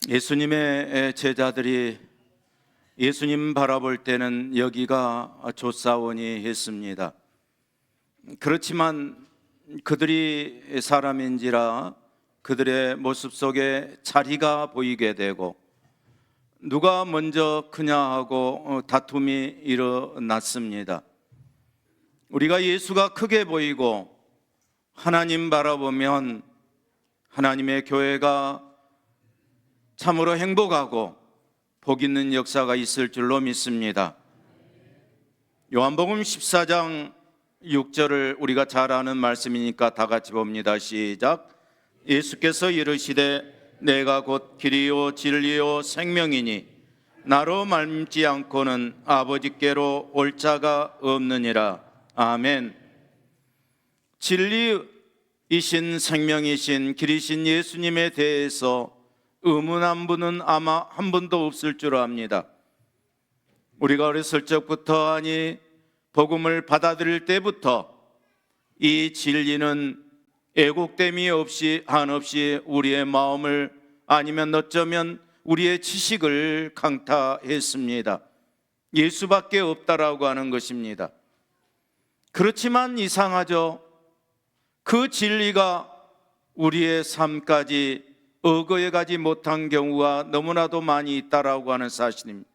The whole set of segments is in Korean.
예수님의 제자들이 예수님 바라볼 때는 여기가 좋사오니 했습니다. 그렇지만 그들이 사람인지라 그들의 모습 속에 차리가 보이게 되고 누가 먼저 크냐 하고 다툼이 일어났습니다. 우리가 예수가 크게 보이고 하나님 바라보면 하나님의 교회가 참으로 행복하고 복 있는 역사가 있을 줄로 믿습니다. 요한복음 14장 6절을 우리가 잘 아는 말씀이니까 다 같이 봅니다. 시작. 예수께서 이르시되 내가 곧 길이요 진리요 생명이니 나로 말미암지 않고는 아버지께로 올 자가 없느니라. 아멘. 진리이신 생명이신 길이신 예수님에 대해서 의문한 분은 아마 한 분도 없을 줄 압니다. 우리가 어렸을 적부터 복음을 받아들일 때부터 이 진리는 애국됨이 없이 한없이 우리의 마음을 아니면 어쩌면 우리의 지식을 강타했습니다. 예수밖에 없다라고 하는 것입니다. 그렇지만 이상하죠. 그 진리가 우리의 삶까지 어거에 가지 못한 경우가 너무나도 많이 있다라고 하는 사실입니다.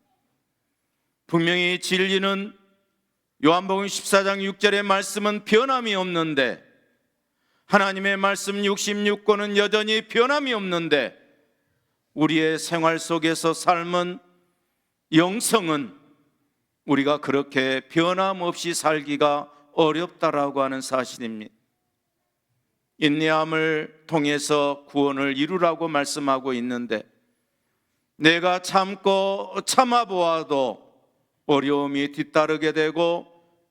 분명히 진리는 요한복음 14장 6절의 말씀은 변함이 없는데 하나님의 말씀 66권은 여전히 변함이 없는데 우리의 생활 속에서 삶은 영성은 우리가 그렇게 변함없이 살기가 어렵다라고 하는 사실입니다. 인내함을 통해서 구원을 이루라고 말씀하고 있는데 내가 참고 참아보아도 어려움이 뒤따르게 되고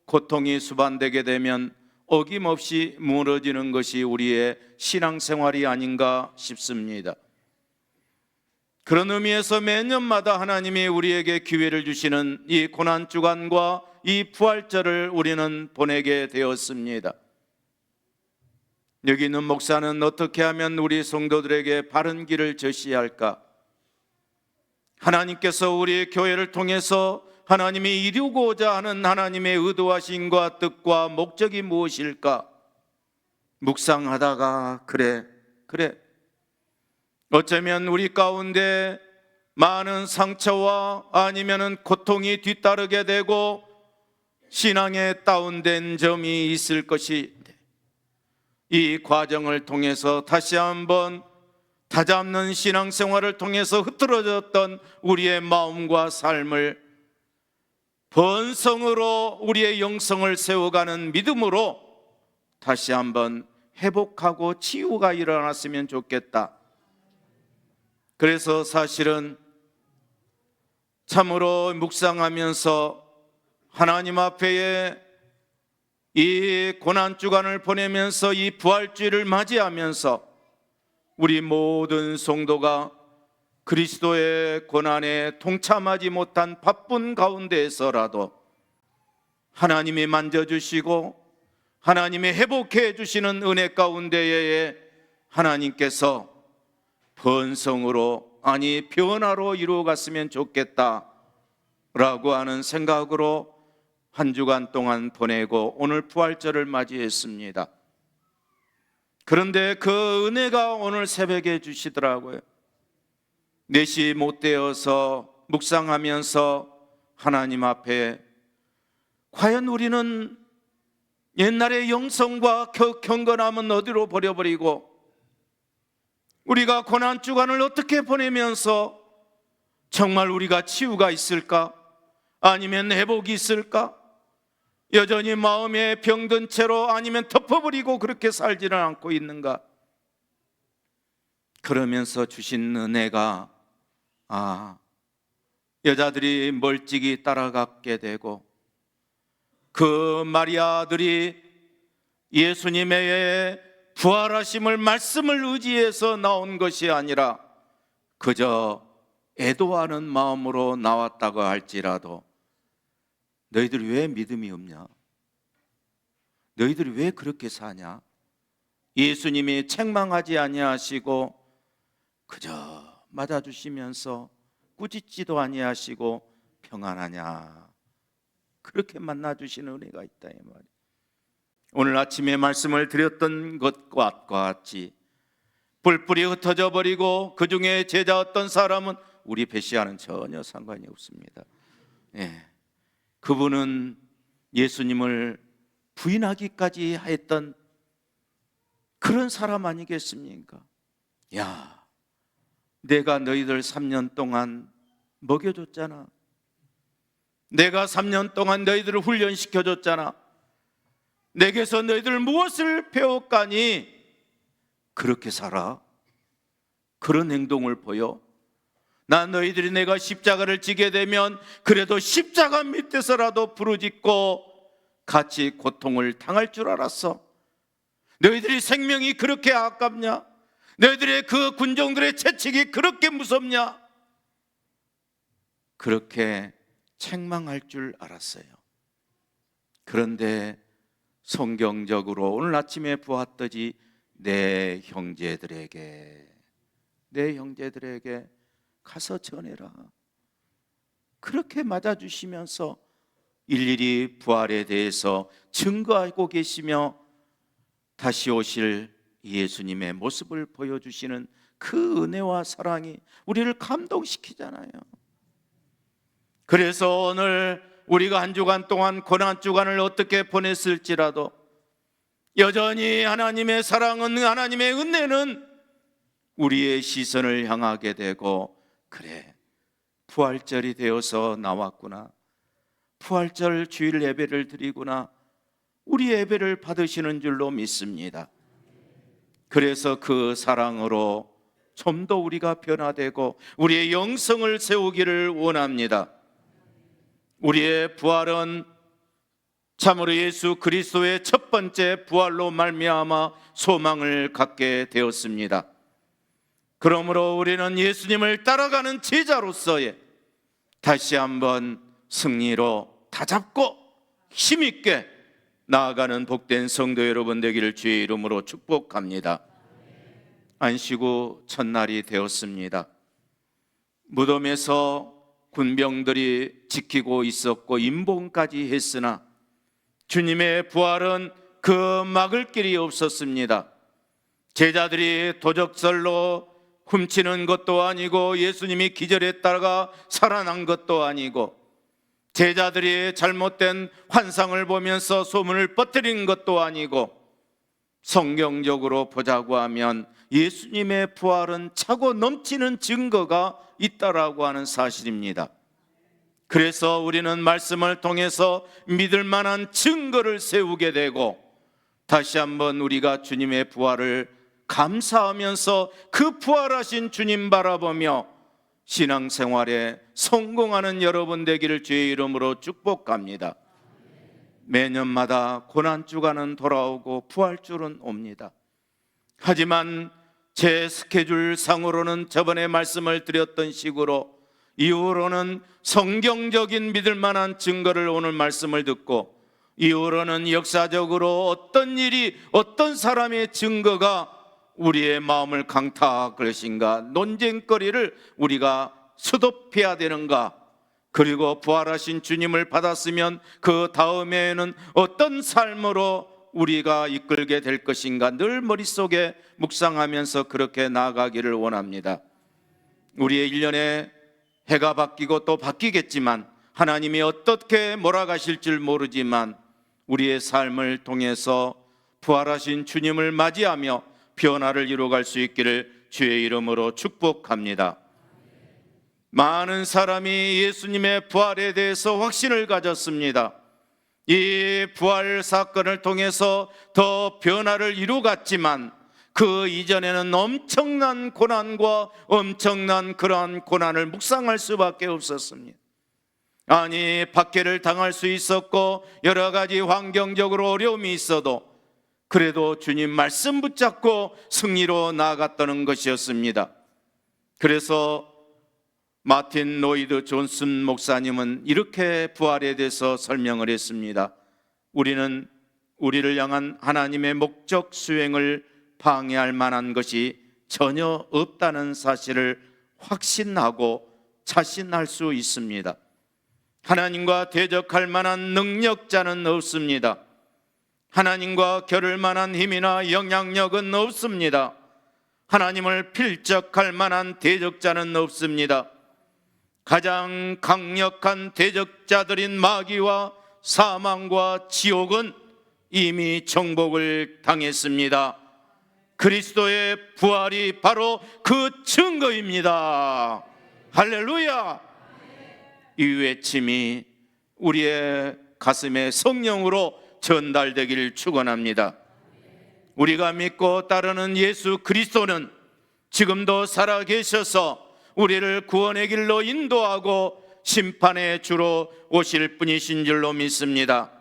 고통이 수반되게 되면 어김없이 무너지는 것이 우리의 신앙생활이 아닌가 싶습니다. 그런 의미에서 매년마다 하나님이 우리에게 기회를 주시는 이 고난주간과 이 부활절을 우리는 보내게 되었습니다. 여기 있는 목사는 어떻게 하면 우리 성도들에게 바른 길을 제시할까? 하나님께서 우리 교회를 통해서 하나님이 이루고자 하는 하나님의 의도하심과 뜻과 목적이 무엇일까? 묵상하다가 그래 어쩌면 우리 가운데 많은 상처와 아니면은 고통이 뒤따르게 되고 신앙에 다운된 점이 있을 것이 이 과정을 통해서 다시 한번 다잡는 신앙생활을 통해서 흐트러졌던 우리의 마음과 삶을 번성으로 우리의 영성을 세워가는 믿음으로 다시 한번 회복하고 치유가 일어났으면 좋겠다. 그래서 사실은 참으로 묵상하면서 하나님 앞에 이 고난주간을 보내면서 이 부활주일을 맞이하면서 우리 모든 성도가 그리스도의 고난에 동참하지 못한 바쁜 가운데에서라도 하나님이 만져주시고 하나님이 회복해 주시는 은혜 가운데에 하나님께서 번성으로 변화로 이루어갔으면 좋겠다라고 하는 생각으로 한 주간 동안 보내고 오늘 부활절을 맞이했습니다. 그런데 그 은혜가 오늘 새벽에 주시더라고요. 4시 못 되어서 묵상하면서 하나님 앞에 과연 우리는 옛날의 영성과 경건함은 어디로 버려버리고 우리가 고난주간을 어떻게 보내면서 정말 우리가 치유가 있을까? 아니면 회복이 있을까? 여전히 마음에 병든 채로 아니면 덮어버리고 그렇게 살지는 않고 있는가? 그러면서 주신 은혜가 여자들이 멀찍이 따라가게 되고 그 마리아들이 예수님의 부활하심을 말씀을 의지해서 나온 것이 아니라 그저 애도하는 마음으로 나왔다고 할지라도 너희들이 왜 믿음이 없냐? 너희들이 왜 그렇게 사냐? 예수님이 책망하지 아니하시고 그저 맞아주시면서 꾸짖지도 아니하시고 평안하냐, 그렇게 만나주시는 은혜가 있다 이 말이에요. 오늘 아침에 말씀을 드렸던 것과 같이 뿔뿔이 흩어져 버리고 그 중에 제자 어떤 사람은 우리 배시와는 전혀 상관이 없습니다. 그분은 예수님을 부인하기까지 했던 그런 사람 아니겠습니까? 야, 내가 너희들 3년 동안 먹여줬잖아. 내가 3년 동안 너희들을 훈련시켜줬잖아. 내게서 너희들 무엇을 배웠까니 그렇게 살아? 그런 행동을 보여? 나 너희들이 내가 십자가를 지게 되면 그래도 십자가 밑에서라도 부르짖고 같이 고통을 당할 줄 알았어? 너희들이 생명이 그렇게 아깝냐? 너희들의 그 군종들의 채찍이 그렇게 무섭냐? 그렇게 책망할 줄 알았어요. 그런데 성경적으로 오늘 아침에 보았듯이 내 형제들에게 가서 전해라, 그렇게 맞아주시면서 일일이 부활에 대해서 증거하고 계시며 다시 오실 예수님의 모습을 보여주시는 그 은혜와 사랑이 우리를 감동시키잖아요. 그래서 오늘 우리가 한 주간 동안 고난 주간을 어떻게 보냈을지라도 여전히 하나님의 사랑은, 하나님의 은혜는 우리의 시선을 향하게 되고, 그래, 부활절이 되어서 나왔구나, 부활절 주일 예배를 드리구나, 우리 예배를 받으시는 줄로 믿습니다. 그래서 그 사랑으로 좀 더 우리가 변화되고 우리의 영성을 세우기를 원합니다. 우리의 부활은 참으로 예수 그리스도의 첫 번째 부활로 말미암아 소망을 갖게 되었습니다. 그러므로 우리는 예수님을 따라가는 제자로서의 다시 한번 승리로 다잡고 힘있게 나아가는 복된 성도 여러분 되기를 주의 이름으로 축복합니다. 안식 후 첫날이 되었습니다. 무덤에서 군병들이 지키고 있었고 임봉까지 했으나 주님의 부활은 그 막을 길이 없었습니다. 제자들이 도적설로 훔치는 것도 아니고 예수님이 기절했다가 살아난 것도 아니고 제자들이 잘못된 환상을 보면서 소문을 퍼뜨린 것도 아니고 성경적으로 보자고 하면 예수님의 부활은 차고 넘치는 증거가 있다라고 하는 사실입니다. 그래서 우리는 말씀을 통해서 믿을 만한 증거를 세우게 되고 다시 한번 우리가 주님의 부활을 감사하면서 그 부활하신 주님 바라보며 신앙생활에 성공하는 여러분 되기를 주의 이름으로 축복합니다. 매년마다 고난주간은 돌아오고 부활주는 옵니다. 하지만 제 스케줄 상으로는 저번에 말씀을 드렸던 식으로 이후로는 성경적인 믿을 만한 증거를 오늘 말씀을 듣고 이후로는 역사적으로 어떤 일이 어떤 사람의 증거가 우리의 마음을 강타할 것인가, 논쟁거리를 우리가 수독해야 되는가, 그리고 부활하신 주님을 받았으면 그 다음에는 어떤 삶으로 우리가 이끌게 될 것인가 늘 머릿속에 묵상하면서 그렇게 나아가기를 원합니다. 우리의 1년에 해가 바뀌고 또 바뀌겠지만 하나님이 어떻게 몰아가실 줄 모르지만 우리의 삶을 통해서 부활하신 주님을 맞이하며 변화를 이루어갈 수 있기를 주의 이름으로 축복합니다. 많은 사람이 예수님의 부활에 대해서 확신을 가졌습니다. 이 부활 사건을 통해서 더 변화를 이루어갔지만 그 이전에는 엄청난 고난과 엄청난 그러한 고난을 묵상할 수밖에 없었습니다. 아니, 박해를 당할 수 있었고 여러 가지 환경적으로 어려움이 있어도 그래도 주님 말씀 붙잡고 승리로 나아갔다는 것이었습니다. 그래서 마틴 로이드 존슨 목사님은 이렇게 부활에 대해서 설명을 했습니다. 우리는 우리를 향한 하나님의 목적 수행을 방해할 만한 것이 전혀 없다는 사실을 확신하고 자신할 수 있습니다. 하나님과 대적할 만한 능력자는 없습니다. 하나님과 겨룰 만한 힘이나 영향력은 없습니다. 하나님을 필적할 만한 대적자는 없습니다. 가장 강력한 대적자들인 마귀와 사망과 지옥은 이미 정복을 당했습니다. 그리스도의 부활이 바로 그 증거입니다. 할렐루야! 이 외침이 우리의 가슴에 성령으로 전달되기를 축원합니다. 우리가 믿고 따르는 예수 그리스도는 지금도 살아계셔서 우리를 구원의 길로 인도하고 심판의 주로 오실 분이신 줄로 믿습니다.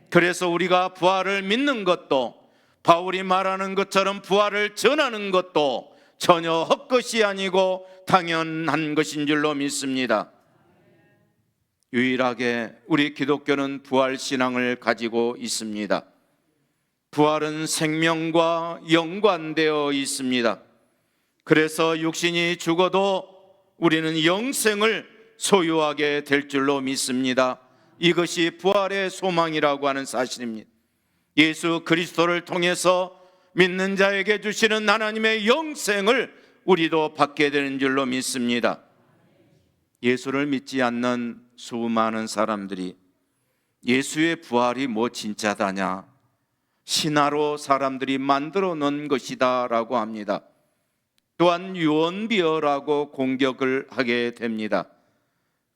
그래서 우리가 부활을 믿는 것도, 바울이 말하는 것처럼 부활을 전하는 것도 전혀 헛것이 아니고 당연한 것인 줄로 믿습니다. 유일하게 우리 기독교는 부활 신앙을 가지고 있습니다. 부활은 생명과 연관되어 있습니다. 그래서 육신이 죽어도 우리는 영생을 소유하게 될 줄로 믿습니다. 이것이 부활의 소망이라고 하는 사실입니다. 예수 그리스도를 통해서 믿는 자에게 주시는 하나님의 영생을 우리도 받게 되는 줄로 믿습니다. 예수를 믿지 않는 수많은 사람들이 예수의 부활이 뭐 진짜다냐, 신화로 사람들이 만들어 놓은 것이다 라고 합니다. 또한 유언비어라고 공격을 하게 됩니다.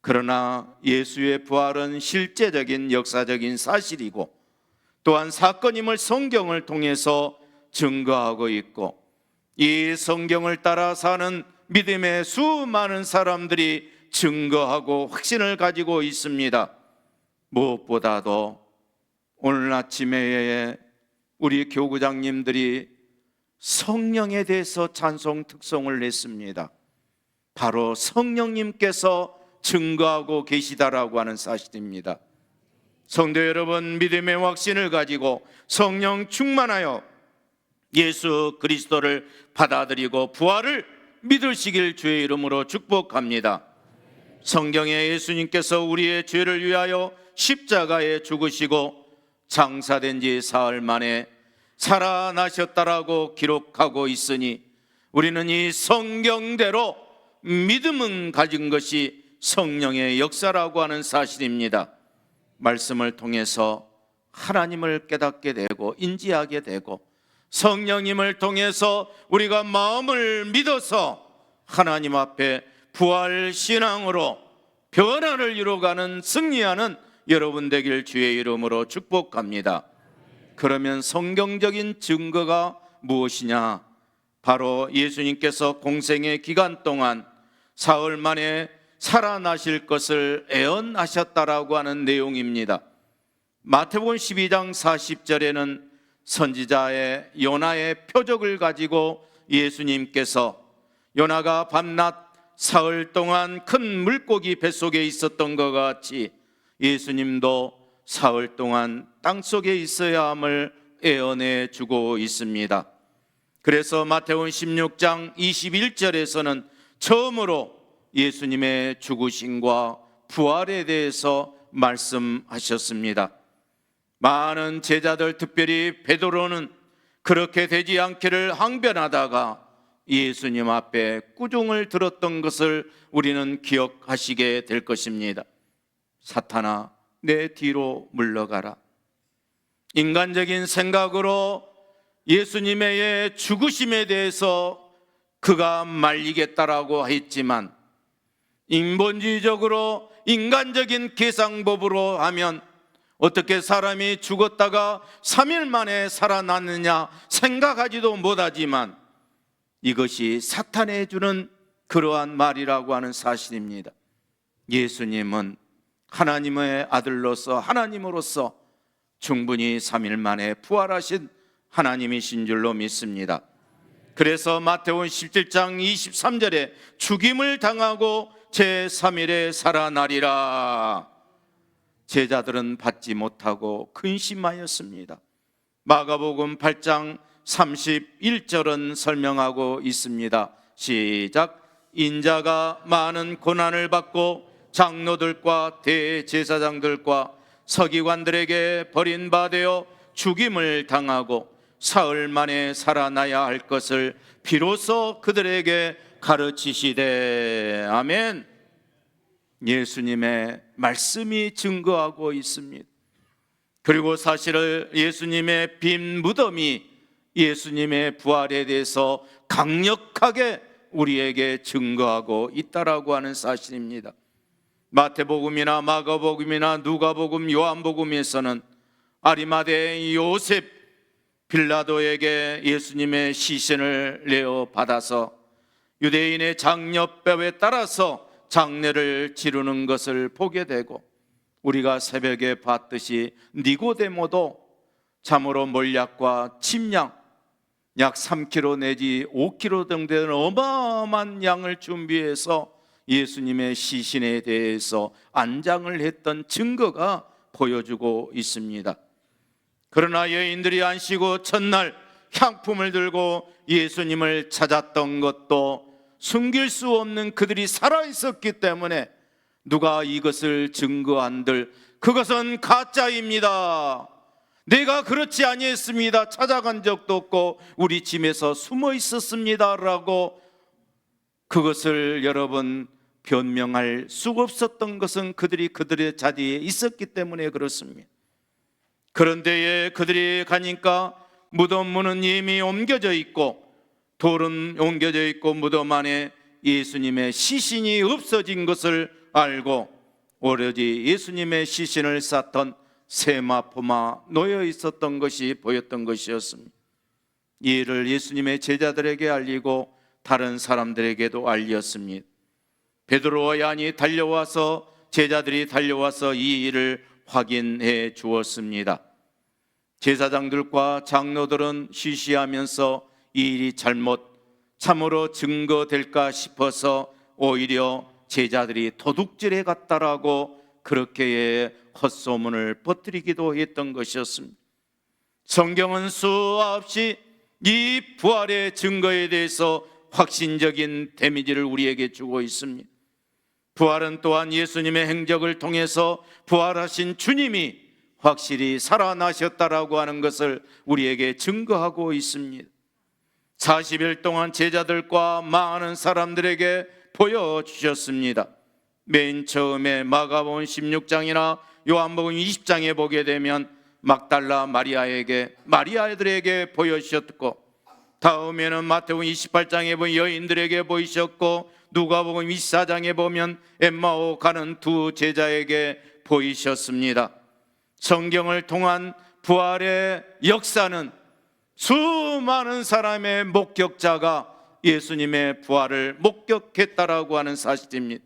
그러나 예수의 부활은 실제적인 역사적인 사실이고 또한 사건임을 성경을 통해서 증거하고 있고, 이 성경을 따라 사는 믿음의 수많은 사람들이 증거하고 확신을 가지고 있습니다. 무엇보다도 오늘 아침에 우리 교구장님들이 성령에 대해서 찬송 특송을 했습니다. 바로 성령님께서 증거하고 계시다라고 하는 사실입니다. 성도 여러분, 믿음의 확신을 가지고 성령 충만하여 예수 그리스도를 받아들이고 부활을 믿으시길 주의 이름으로 축복합니다. 성경에 예수님께서 우리의 죄를 위하여 십자가에 죽으시고 장사된 지 사흘 만에 살아나셨다라고 기록하고 있으니 우리는 이 성경대로 믿음은 가진 것이 성령의 역사라고 하는 사실입니다. 말씀을 통해서 하나님을 깨닫게 되고 인지하게 되고, 성령님을 통해서 우리가 마음을 믿어서 하나님 앞에 부활 신앙으로 변화를 이루어가는 승리하는 여러분 되길 주의 이름으로 축복합니다. 그러면 성경적인 증거가 무엇이냐? 바로 예수님께서 공생의 기간 동안 사흘 만에 살아나실 것을 예언하셨다라고 하는 내용입니다. 마태복음 12장 40절에는 선지자의 요나의 표적을 가지고 예수님께서 요나가 밤낮 사흘 동안 큰 물고기 뱃속에 있었던 것 같이 예수님도 사흘 동안 땅속에 있어야 함을 예언해 주고 있습니다. 그래서 마태복음 16장 21절에서는 처음으로 예수님의 죽으심과 부활에 대해서 말씀하셨습니다. 많은 제자들, 특별히 베드로는 그렇게 되지 않기를 항변하다가 예수님 앞에 꾸중을 들었던 것을 우리는 기억하시게 될 것입니다. 사탄아, 내 뒤로 물러가라. 인간적인 생각으로 예수님의 죽으심에 대해서 그가 말리겠다라고 했지만, 인본주의적으로 인간적인 계산법으로 하면 어떻게 사람이 죽었다가 3일 만에 살아났느냐 생각하지도 못하지만, 이것이 사탄이 주는 그러한 말이라고 하는 사실입니다. 예수님은 하나님의 아들로서, 하나님으로서 충분히 3일 만에 부활하신 하나님이신 줄로 믿습니다. 그래서 마태복음 17장 23절에 죽임을 당하고 제3일에 살아나리라. 제자들은 받지 못하고 근심하였습니다. 마가복음 8장 31절은 설명하고 있습니다. 시작. 인자가 많은 고난을 받고 장로들과 대제사장들과 서기관들에게 버림받아 죽임을 당하고 사흘 만에 살아나야 할 것을 비로소 그들에게 가르치시되. 아멘. 예수님의 말씀이 증거하고 있습니다. 그리고 사실은 예수님의 빈 무덤이 예수님의 부활에 대해서 강력하게 우리에게 증거하고 있다라고 하는 사실입니다. 마태복음이나 마가복음이나 누가복음, 요한복음에서는 아리마대의 요셉 빌라도에게 예수님의 시신을 내어 받아서 유대인의 장려법에 따라서 장례를 치르는 것을 보게 되고, 우리가 새벽에 봤듯이 니고데모도 참으로 몰약과 침량 약 3kg 내지 5kg 정도 되는 어마어마한 양을 준비해서 예수님의 시신에 대해서 안장을 했던 증거가 보여주고 있습니다. 그러나 여인들이 안 쉬고 첫날 향품을 들고 예수님을 찾았던 것도 숨길 수 없는 그들이 살아있었기 때문에 누가 이것을 증거한들 그것은 가짜입니다. 내가 그렇지 아니했습니다. 찾아간 적도 없고 우리 집에서 숨어 있었습니다 라고 그것을 여러분 변명할 수가 없었던 것은 그들이 그들의 자리에 있었기 때문에 그렇습니다. 그런데 그들이 가니까 무덤 문은 이미 옮겨져 있고 돌은 옮겨져 있고 무덤 안에 예수님의 시신이 없어진 것을 알고 오로지 예수님의 시신을 쌌던 세마포마 놓여 있었던 것이 보였던 것이었습니다. 이 일을 예수님의 제자들에게 알리고 다른 사람들에게도 알렸습니다. 베드로와 야한이 달려와서 제자들이 달려와서 이 일을 확인해 주었습니다. 제사장들과 장로들은 시시하면서 이 일이 참으로 증거될까 싶어서 오히려 제자들이 도둑질해 갔다라고 그렇게 헛소문을 퍼뜨리기도 했던 것이었습니다. 성경은 수없이 이 부활의 증거에 대해서 확신적인 데미지를 우리에게 주고 있습니다. 부활은 또한 예수님의 행적을 통해서 부활하신 주님이 확실히 살아나셨다라고 하는 것을 우리에게 증거하고 있습니다. 40일 동안 제자들과 많은 사람들에게 보여주셨습니다. 맨 처음에 마가복음 16장이나 요한복음 20장에 보게 되면 막달라 마리아들에게 보여주셨고, 다음에는 마태복음 28장에 보면 여인들에게 보이셨고, 누가복음 24장에 보면 엠마오 가는 두 제자에게 보이셨습니다. 성경을 통한 부활의 역사는 수많은 사람의 목격자가 예수님의 부활을 목격했다라고 하는 사실입니다.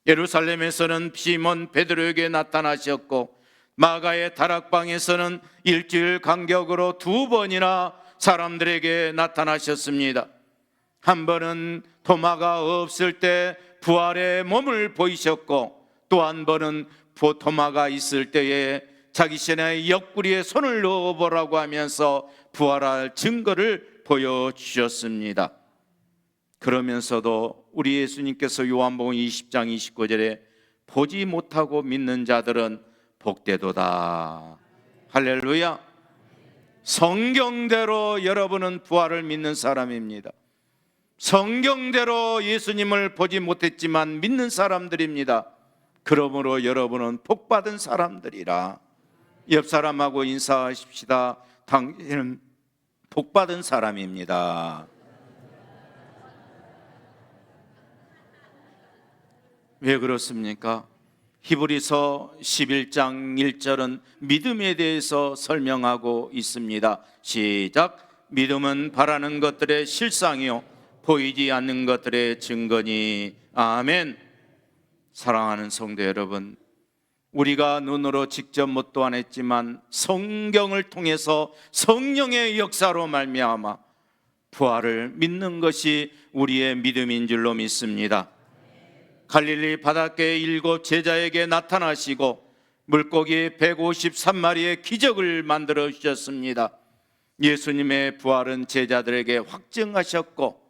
예루살렘에서는 시몬 베드로에게 나타나셨고, 마가의 다락방에서는 일주일 간격으로 2번이나 사람들에게 나타나셨습니다. 한 번은 토마가 없을 때 부활의 몸을 보이셨고, 또 한 번은 토마가 있을 때에 자기 신의 옆구리에 손을 넣어보라고 하면서 부활할 증거를 보여주셨습니다. 그러면서도 우리 예수님께서 요한복음 20장 29절에 보지 못하고 믿는 자들은 복되도다. 할렐루야. 성경대로 여러분은 부활을 믿는 사람입니다. 성경대로 예수님을 보지 못했지만 믿는 사람들입니다. 그러므로 여러분은 복받은 사람들이라. 옆 사람하고 인사하십시다. 당신은 복받은 사람입니다. 왜 그렇습니까? 히브리서 11장 1절은 믿음에 대해서 설명하고 있습니다. 시작. 믿음은 바라는 것들의 실상이요 보이지 않는 것들의 증거니. 아멘. 사랑하는 성도 여러분, 우리가 눈으로 직접 못도 안 했지만 성경을 통해서 성령의 역사로 말미암아 부활을 믿는 것이 우리의 믿음인 줄로 믿습니다. 갈릴리 바닷가에 7 제자에게 나타나시고 물고기 153마리의 기적을 만들어 주셨습니다. 예수님의 부활은 제자들에게 확증하셨고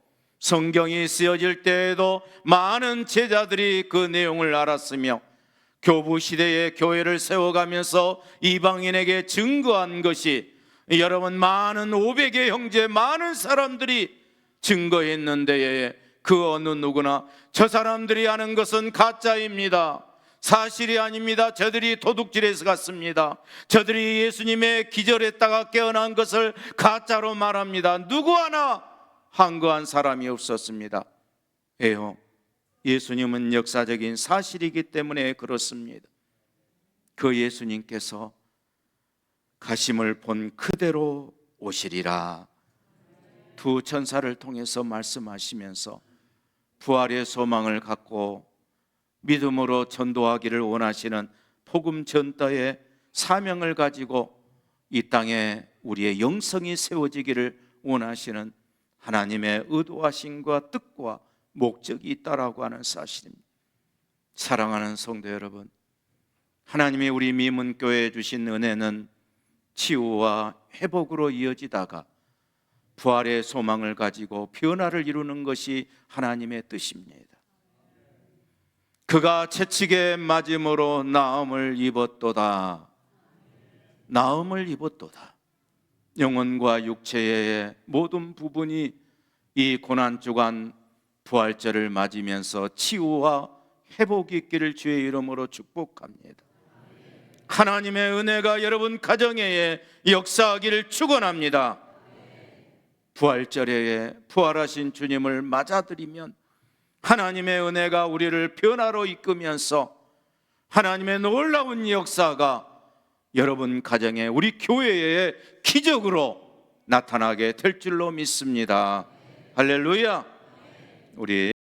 성경이 쓰여질 때에도 많은 제자들이 그 내용을 알았으며 교부 시대에 교회를 세워가면서 이방인에게 증거한 것이, 여러분, 많은 500의 형제, 많은 사람들이 증거했는데 그 어느 누구나 저 사람들이 하는 것은 가짜입니다, 사실이 아닙니다, 저들이 도둑질해서 갔습니다, 저들이 예수님의 기절했다가 깨어난 것을 가짜로 말합니다, 누구 하나 항거한 사람이 없었습니다. 왜요? 예수님은 역사적인 사실이기 때문에 그렇습니다. 그 예수님께서 가심을 본 그대로 오시리라 두 천사를 통해서 말씀하시면서 부활의 소망을 갖고 믿음으로 전도하기를 원하시는 복음 전도의 사명을 가지고 이 땅에 우리의 영성이 세워지기를 원하시는 하나님의 의도하심과 뜻과 목적이 있다라고 하는 사실입니다. 사랑하는 성도 여러분, 하나님이 우리 미문교회에 주신 은혜는 치유와 회복으로 이어지다가 부활의 소망을 가지고 변화를 이루는 것이 하나님의 뜻입니다. 그가 채찍에 맞음으로 나음을 입었도다. 나음을 입었도다. 영혼과 육체의 모든 부분이 이 고난주간 부활절을 맞으면서 치유와 회복이 있기를 주의 이름으로 축복합니다. 하나님의 은혜가 여러분 가정에 역사하기를 축원합니다. 부활절에 부활하신 주님을 맞아들이면 하나님의 은혜가 우리를 변화로 이끌면서 하나님의 놀라운 역사가 여러분 가정에, 우리 교회에 기적으로 나타나게 될 줄로 믿습니다. 할렐루야. 우리